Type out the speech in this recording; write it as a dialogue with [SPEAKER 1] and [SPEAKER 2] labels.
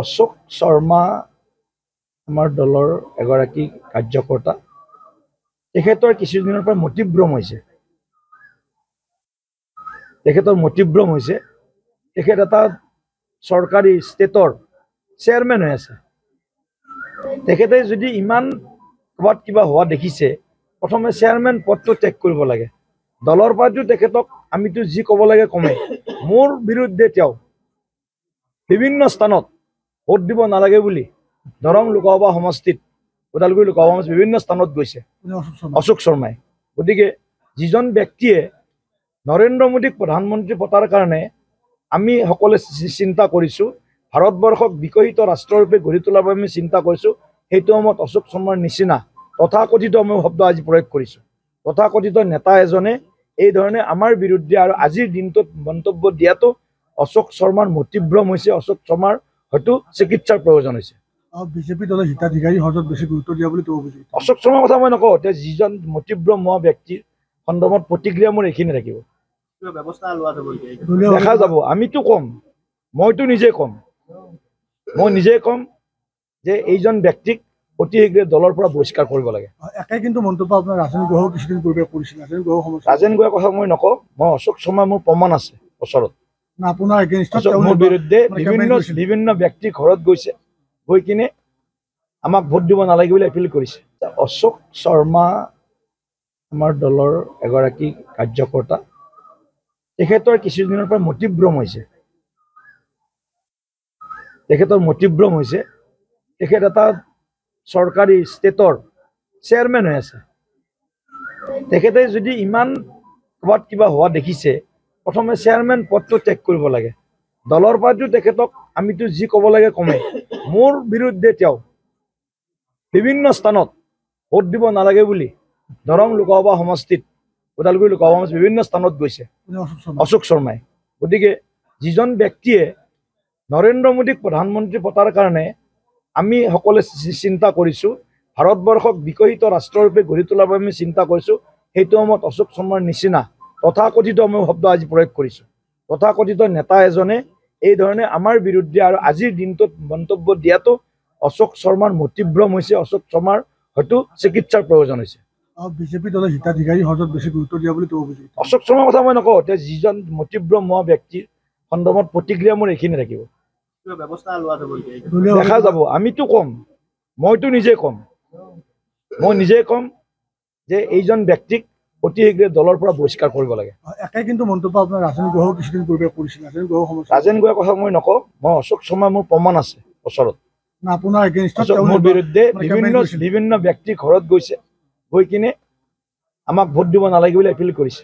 [SPEAKER 1] অশোক শৰ্মা আমাৰ দলৰ এগৰাকী কাৰ্যকৰ্তা তেখেতৰ কিছুদিনৰ পৰা মতিভ্ৰম হৈছে তেখেত এটা চৰকাৰী ষ্টেটৰ চেয়াৰমেন হৈ আছে তেখেতে যদি ইমান ক'ৰবাত কিবা হোৱা দেখিছে প্ৰথমে চেয়াৰমেন পদটো ত্যাগ কৰিব লাগে দলৰ পৰাটো তেখেতক আমিতো যি ক'ব লাগে কমে মোৰ বিৰুদ্ধে তেওঁ বিভিন্ন স্থানত ভোট দিব নালাগে বুলি দৰং লোকসভা সমষ্টিত ওদালগুৰি লোকসভা সমষ্টিত বিভিন্ন স্থানত গৈছে অশোক শৰ্মাই গতিকে যিজন ব্যক্তিয়ে নৰেন্দ্ৰ মোদীক প্ৰধানমন্ত্ৰী পতাৰ কাৰণে আমি সকলোৱে চিন্তা কৰিছোঁ ভাৰতবৰ্ষক বিকশিত ৰাষ্ট্ৰৰূপে গঢ়ি তোলাৰ বাবে আমি চিন্তা কৰিছোঁ সেইটো সময়ত অশোক শৰ্মাৰ নিচিনা তথাকথিত মই শব্দ আজি প্ৰয়োগ কৰিছোঁ তথাকথিত নেতা এজনে এই ধৰণে আমাৰ বিৰুদ্ধে আৰু আজিৰ দিনটোত মন্তব্য দিয়াটো অশোক শৰ্মাৰ মতিভ্ৰম হৈছে অশোক শৰ্মাৰ হয়তো চিকিৎসাৰ প্ৰয়োজন হৈছে
[SPEAKER 2] বিজেপি দলৰ হিতাধিকাৰী সহজত বেছি গুৰুত্ব দিয়া বুলি ক'ব বুজি
[SPEAKER 1] অশোক শৰ্মাৰ কথা মই নকওঁ এতিয়া যিজন মতিভ্ৰম হোৱা ব্যক্তিৰ সন্দৰ্ভত প্ৰতিক্ৰিয়া মোৰ এইখিনি থাকিব দেখা যাব আমিতো কম মইতো নিজে কম যে এইজন ব্যক্তিক অতি শীঘ্ৰে দলৰ পৰা বহিষ্কাৰ কৰিব লাগে
[SPEAKER 2] একে কিন্তু মন্তব্য আপোনাৰ ৰাজেন গোহাঁইও কিছুদিন পূৰ্বে কৰিছিল
[SPEAKER 1] ৰাজেন গোহাঁইৰ কথা মই নকওঁ মই অশোক শৰ্মা মোৰ প্ৰমাণ আছে ওচৰত
[SPEAKER 2] আপোনাৰ
[SPEAKER 1] মোৰ বিৰুদ্ধে বিভিন্ন ব্যক্তিৰ ঘৰত গৈছে গৈ কিনে আমাক ভোট দিব নালাগে বুলি এপিল কৰিছে অশোক শৰ্মা আমাৰ দলৰ এগৰাকী কাৰ্যকৰ্তা তেখেতৰ কিছুদিনৰ পৰা মতিভ্ৰম হৈছে তেখেত এটা চৰকাৰী ষ্টেটৰ চেয়াৰমেন হৈ আছে তেখেতে যদি ইমান ক'ৰবাত কিবা হোৱা দেখিছে প্ৰথমে চেয়াৰমেন পদটো ত্যাগ কৰিব লাগে দলৰ পৰাটো তেখেতক আমিতো যি ক'ব লাগে কমে মোৰ বিৰুদ্ধে তেওঁ বিভিন্ন স্থানত ভোট দিব নালাগে বুলি দৰং লোকসভা সমষ্টিত ওদালগুৰি লোকসভা সমষ্টিত বিভিন্ন স্থানত গৈছে অশোক শৰ্মাই গতিকে যিজন ব্যক্তিয়ে নৰেন্দ্ৰ মোদীক প্ৰধানমন্ত্ৰী পতাৰ কাৰণে আমি সকলোৱে চিন্তা কৰিছোঁ ভাৰতবৰ্ষক বিকশিত ৰাষ্ট্ৰৰূপে গঢ়ি তোলাৰ বাবে আমি চিন্তা কৰিছোঁ সেইটো সময়ত অশোক শৰ্মাৰ নিচিনা তথাকথিত মই শব্দ আজি প্ৰয়োগ কৰিছোঁ তথাকথিত নেতা এজনে এই ধৰণে আমাৰ বিৰুদ্ধে আৰু আজিৰ দিনটোত মন্তব্য দিয়াটো অশোক শৰ্মাৰ মতিভ্ৰম হৈছে অশোক শৰ্মাৰ হয়তো চিকিৎসাৰ প্ৰয়োজন হৈছে
[SPEAKER 2] বিজেপি দলৰ হিতাধিকাৰী সহজত বেছি গুৰুত্ব দিয়া বুলি ক'ব বুজি
[SPEAKER 1] অশোক শৰ্মাৰ কথা মই নকওঁ এতিয়া যিজন মতিভ্ৰম হোৱা ব্যক্তিৰ সন্দৰ্ভত প্ৰতিক্ৰিয়া মোৰ এইখিনি থাকিব দেখা যাব আমিতো কম মইতো নিজে কম যে এইজন ব্যক্তিক অতি শীঘ্ৰে দলৰ পৰা বহিষ্কাৰ কৰিব লাগে
[SPEAKER 2] একে কিন্তু মন্তব্য আপোনাৰ ৰাজেন গোহাঁইও কিছুদিন পূৰ্বে কৰিছিল
[SPEAKER 1] ৰাজেন গোহাঁইৰ কথা মই নকওঁ মই অশোক শৰ্মা মোৰ প্ৰমাণ আছে ওচৰত
[SPEAKER 2] আপোনাৰ
[SPEAKER 1] মোৰ বিৰুদ্ধে বিভিন্ন ব্যক্তিৰ ঘৰত গৈছে গৈ কিনে আমাক ভোট দিব নালাগে বুলি এপিল কৰিছে